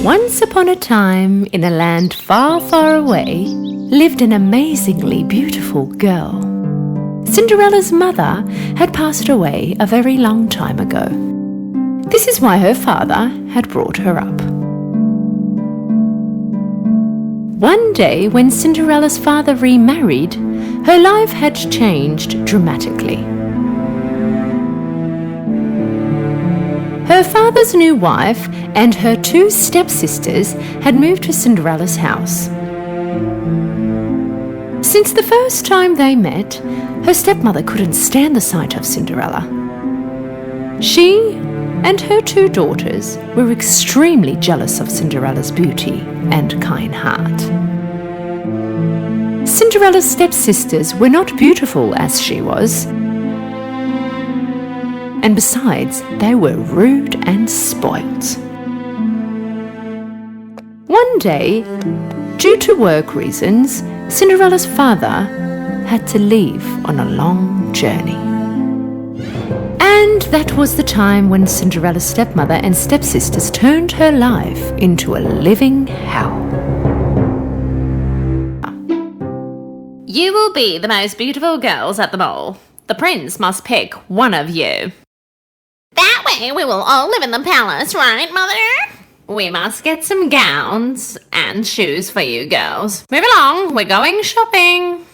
Once upon a time, in a land far, far away, lived an amazingly beautiful girl. Cinderella's mother had passed away a very long time ago. This is why her father had brought her up. One day, when Cinderella's father remarried, her life had changed dramatically. Her father's new wife and her two stepsisters had moved to Cinderella's house. Since the first time they met, her stepmother couldn't stand the sight of Cinderella. She and her two daughters were extremely jealous of Cinderella's beauty and kind heart. Cinderella's stepsisters were not beautiful as she was, and besides, they were rude and spoilt. One day, due to work reasons, Cinderella's father had to leave on a long journey. And that was the time when Cinderella's stepmother and stepsisters turned her life into a living hell. You will be the most beautiful girls at the ball. The prince must pick one of you. That way we will all live in the palace, right, Mother? We must get some gowns and shoes for you girls. Move along, we're going shopping.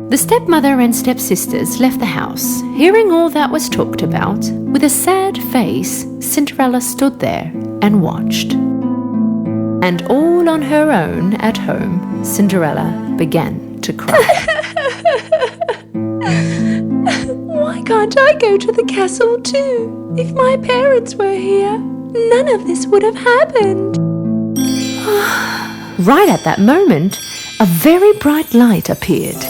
The stepmother and stepsisters left the house. Hearing all that was talked about, with a sad face, Cinderella stood there and watched. And all on her own at home, Cinderella began to cry. Why can't I go to the castle too? If my parents were here, none of this would have happened. Right at that moment, a very bright light appeared.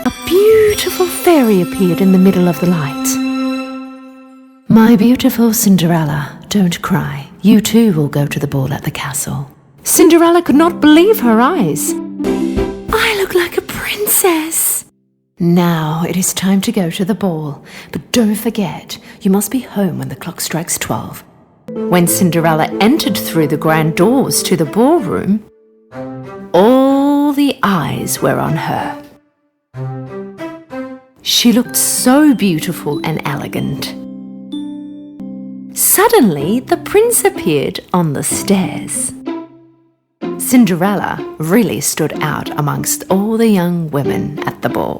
A beautiful fairy appeared in the middle of the light. My beautiful Cinderella, don't cry. You too will go to the ball at the castle. Cinderella could not believe her eyes. I look like a princess. Now it is time to go to the ball, but don't forget, you must be home when the clock strikes 12. When Cinderella entered through the grand doors to the ballroom, all the eyes were on her. She looked so beautiful and elegant. Suddenly, the prince appeared on the stairs. Cinderella really stood out amongst all the young women at the ball.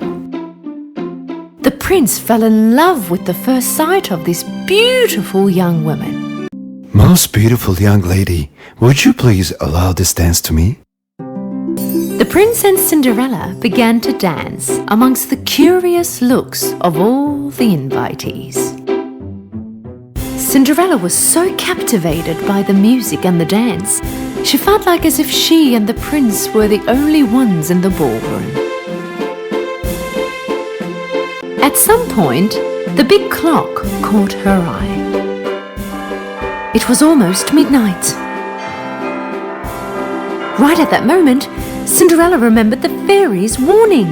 The prince fell in love with the first sight of this beautiful young woman. Most beautiful young lady, would you please allow this dance to me? The prince and Cinderella began to dance amongst the curious looks of all the invitees. Cinderella was so captivated by the music and the dance, she felt like as if she and the prince were the only ones in the ballroom. At some point, the big clock caught her eye. It was almost midnight. Right at that moment, Cinderella remembered the fairy's warning.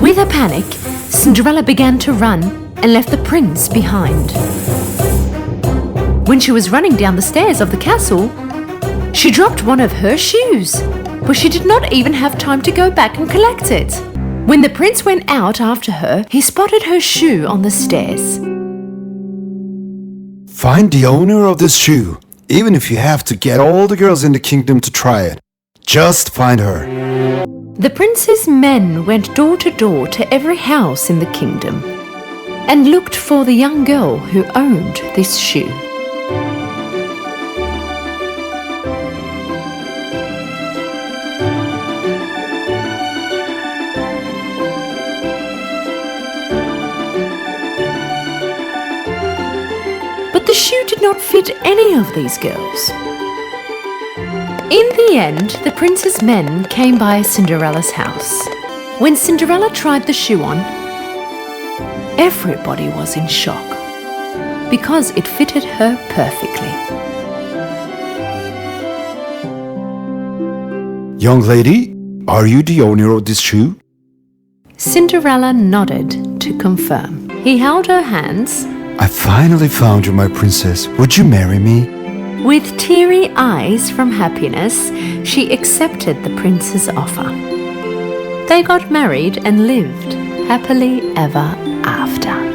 With a panic, Cinderella began to run and left the prince behind. When she was running down the stairs of the castle, she dropped one of her shoes, but she did not even have time to go back and collect it. When the prince went out after her, he spotted her shoe on the stairs. Find the owner of this shoe, even if you have to get all the girls in the kingdom to try it. Just find her. The prince's men went door to door to every house in the kingdom and looked for the young girl who owned this shoe. But the shoe did not fit any of these girls. In the end, the prince's men came by Cinderella's house. When Cinderella tried the shoe on, everybody was in shock because it fitted her perfectly. Young lady, are you the owner of this shoe? Cinderella nodded to confirm. He held her hands. I finally found you, my princess. Would you marry me? With teary eyes from happiness, she accepted the prince's offer. They got married and lived happily ever after.